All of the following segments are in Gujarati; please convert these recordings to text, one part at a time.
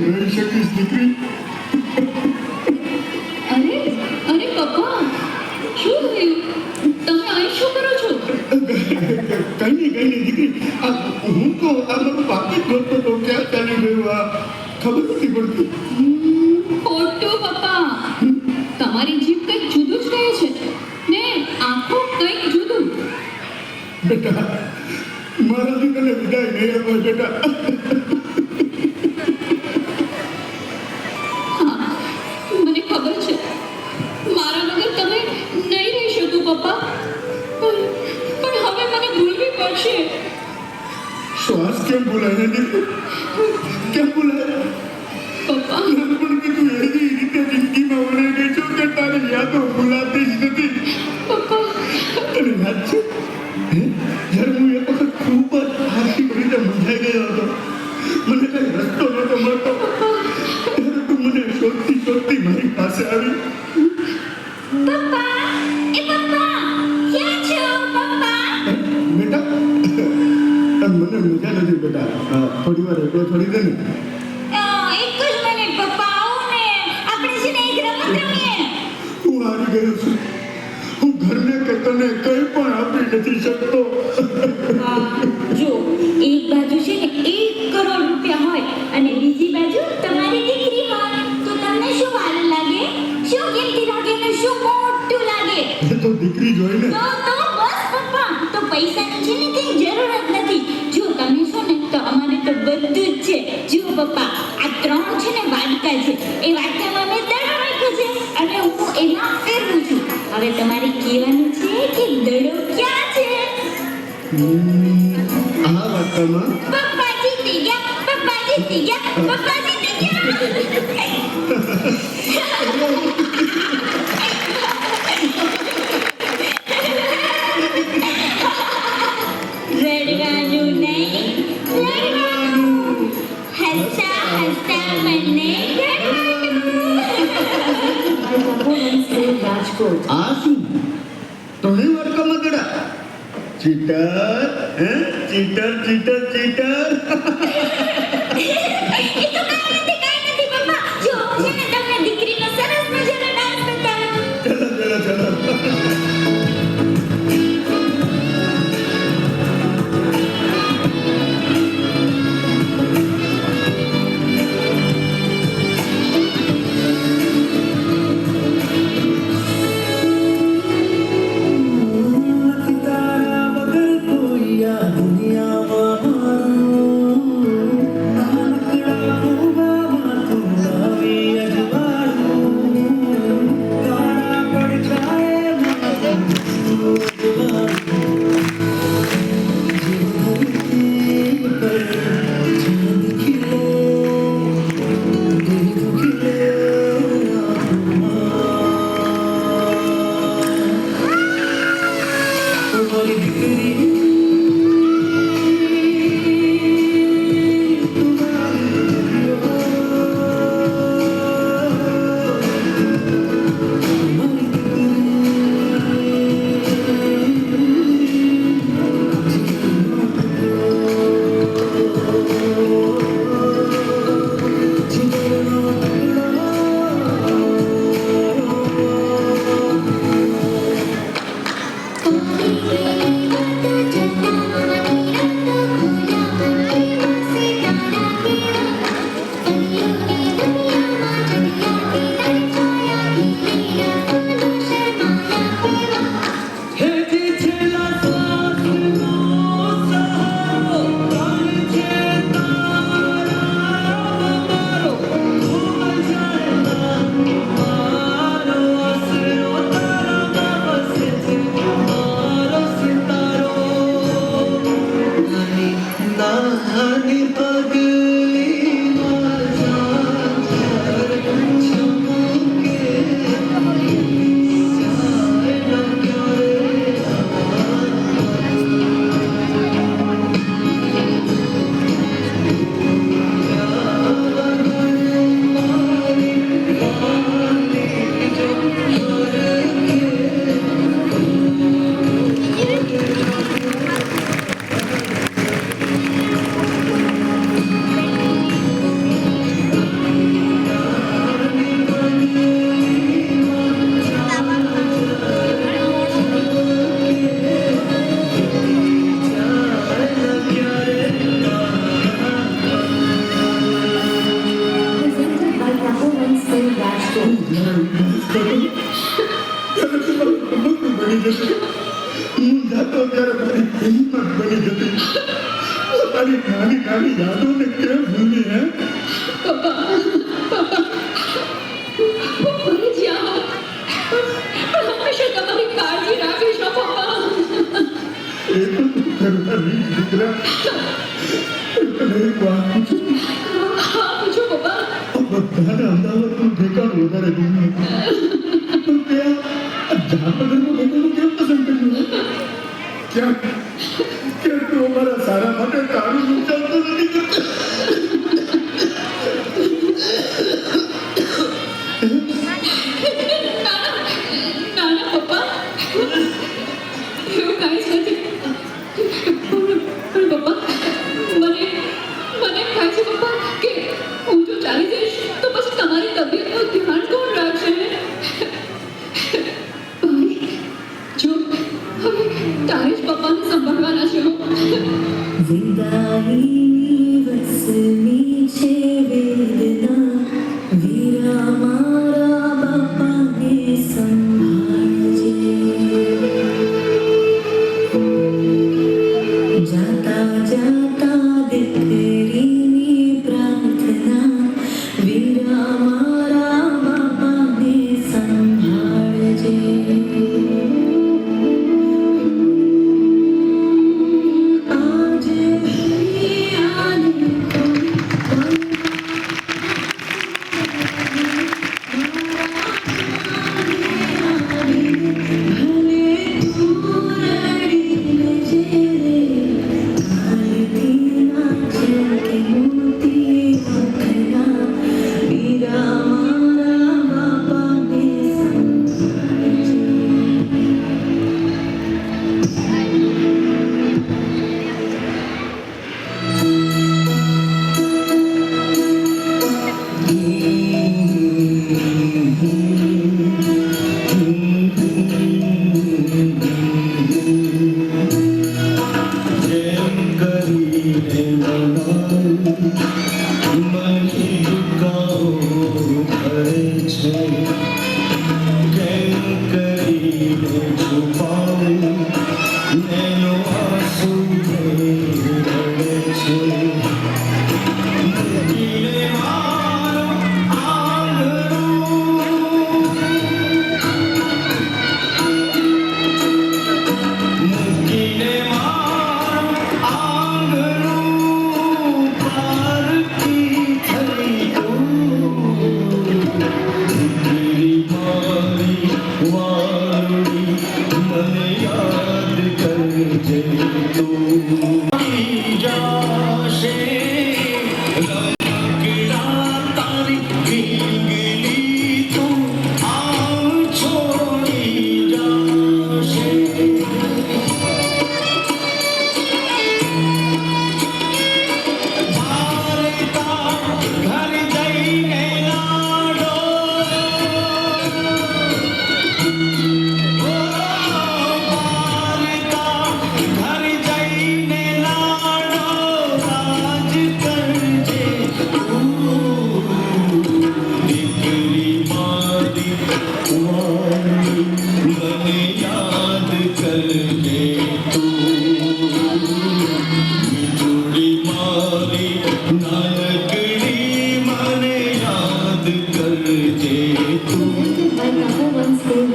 રહી શકીશ દીકરી. અરે અરે પપ્પા, શું થયું? તમે અહીં શું કરો છો? કઈ નહીં દીકરી. હું તો આ મારું પાકીટ ગોતતો તો ક્યાં ચાલી ગયું આ ખબર નથી પડતી. ખોટું પપ્પા, તમારી જીભ કંઈક જુદું જ કહે છે ને આંખો કંઈક જુદું. બેટા, મારાથી તને વિદાય નહીં અપાય બેટા. હા, મને ખબર છે મારા વગર તમે નહીં રહી શકો પપ્પા, પણ હવે મને ભૂલવી પડશે. શ્વાસ કેમ બોલાય ને દીકરી? કેમ બોલાય? પપ્પા, નાનપણથી તું એવી રીતે જિંદગીમાં વળી ગઈ છો કે તારી યાદો ભૂલાતી જ નથી. પપ્પા, તને યાદ છે જ્યારે હું એક વખત ખૂબ જ આર્થિક રીતે મૂંઝાઈ ગયો હતો, મને કઈ રસ્તો નહોતો મળતો, ત્યારે તું મને શોધતી મારી પાસે આવી. પપ્પા, એ પપ્પા, ક્યાં છો પપ્પા? બેટા, મને મજા નથી બેટા. થોડી વાર એકલો છોડી દે ને. એક જ મિનિટ પપ્પા, આવો ને, આપણે છે ને એક રમત રમીએ. હું હારી ગયો છું. હું ઘરને કે તને કંઈ પણ આપી નથી શકતો. જો એક બાજુ છે ને 1 કરોડ રૂપિયા હોય અને બીજી બાજુ તમારી દીકરી હોય તો તમને શું સારું લાગે? શું કિંમતી લાગે ને શું મોટું લાગે? એ તો દીકરી જોઈ ને. તો બસ પપ્પા, તો પૈસાની છે ને કઈ જરૂર જ નથી. જો તમે છો ને તો અમારે તો બધું જ છે. જો પપ્પા, આ 3 છે ને વાડકા છે, એ વાડકામાં મેં દડો રાખ્યો છે અને હું એમાં ફેરવું છું. હવે તમારે કહેવાનું છે કે દડો ક્યાં છે? આ વાર્તામાં પપ્પા જીતી ગયા, પપ્પા જીતી ગયા, પપ્પા જીતી ગયા. રડવાનું નહીં, રડવાનું. હસતા હસતા મને રડવાનું. રાજકોટ. આ શું? તને વાર્તામાં દડા? ચીટર, ચીટર. એ તો કાંઈ નથી પપ્પા. જો છે ને તમને દીકરીનો સરસ મજાનો ડાન્સ બતાવ્યો. ચલો. ત્યારે તું મારું રમકડું બની જશે. હું જાતો ત્યારે મારી હિંમત બની જતી. તારી નાની નાની યાદોને કેમ ભૂલી હે? હું ભૂલી જાઉં પણ હંમેશા તમારી કાળજી રાખીશ હો પપ્પા. એ તો તું કરવાની જ દીકરા. તને એક વાત પૂછું? હા પૂછો પપ્પા. બધાને અમદાવાદનું ઠેકાણું વધારે ગમ્યું હતું. તો ત્યાં આ જામનગરનું ઠેકાણું કેમ પસંદ કર્યું? ક્યાંક તું અમારા સારા માટે તારું વિચારતો નથી કરતો. નાના પપ્પા એવું કાંઈ જ નથી. પણ પપ્પા મને થાય છે પપ્પા કે હું જો ચાલી જઈશ તો પછી તમારી તબિયતનું ધ્યાન કોણ રાખશે? ભાઈ જો હવે તારે જ પપ્પાને સંભાળવાના છે. વિદાયની વસની છે વેદના, વીરા મારા બાપાને સંભાળજે. જાતા જાતા દીકરીની પ્રાર્થના, વીરા મારા બાપાને સંભાળજે.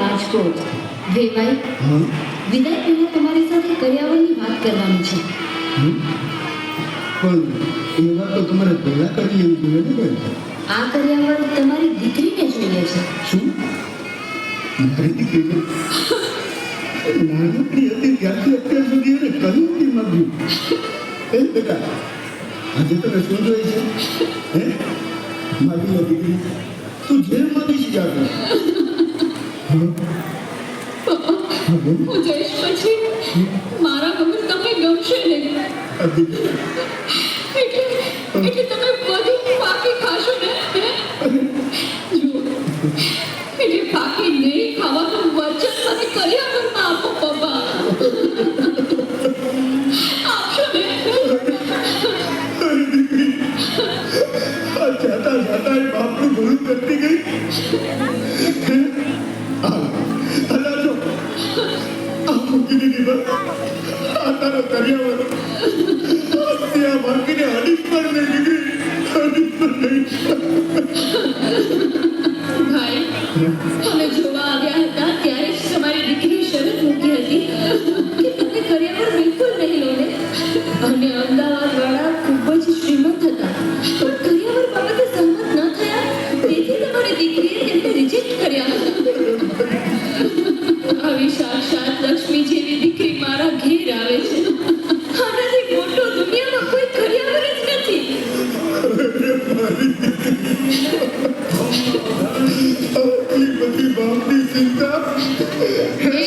રાજકોટ વેવાઈ વિદાય પહેલા તમારી સાથે કર્યાવરની વાત કરવાની છે. પણ એ વાત તો તમારે પહેલા કરી એવી જોઈએ ને બેન. આ કર્યાવર તમારી દીકરીને જોઈએ છે. શું? મારી દીકરીને? નાનકડી હતી ત્યારથી અત્યાર સુધી એને કહ્યું નથી માગ્યું. એ બેટા આજે તને શું જોઈએ છે? હે મારી લે દીકરી, તું જેમ માગીશ જાતો. હું જઈશ પછી મારા વગર તમને ગમશે નહીં. એટલે તમે બધું પાકી ખાશો ને? જો એટલે પાકી નહીં ખાવાનું વચન મને કર્યાવરમાં આપો પપ્પા. આપશો ને? જાતા જાતા એ બાપનું ભલું કરતી ગઈ. આ કર્યાવર ત્યાં બાકીને હડીશ પણ નહીં દીકરી, હડીશ પણ નહીં. ભાઈ અમે જોવા આવ્યા હતા ત્યારે જ તમારી દીકરીએ શરત મૂકી હતી કે તમે કર્યાવર બિલકુલ નહીં લો ને. અને અમદાવાદ વાળા ખૂબ જ શ્રીમંત હતા પણ કર્યાવર બાબતે સહમત ન થયા, તેથી તમારી દીકરીએ તેમને રિજેક્ટ કર્યા હતા. આવી સાક્ષાત લક્ષ્મી જેવી દીકરી મારા ઘેર આવે છે. આનાથી મોટો દુનિયામાં કોઈ કર્યાવર જ નથી. આટલી બધી બાપની ચિંતા હે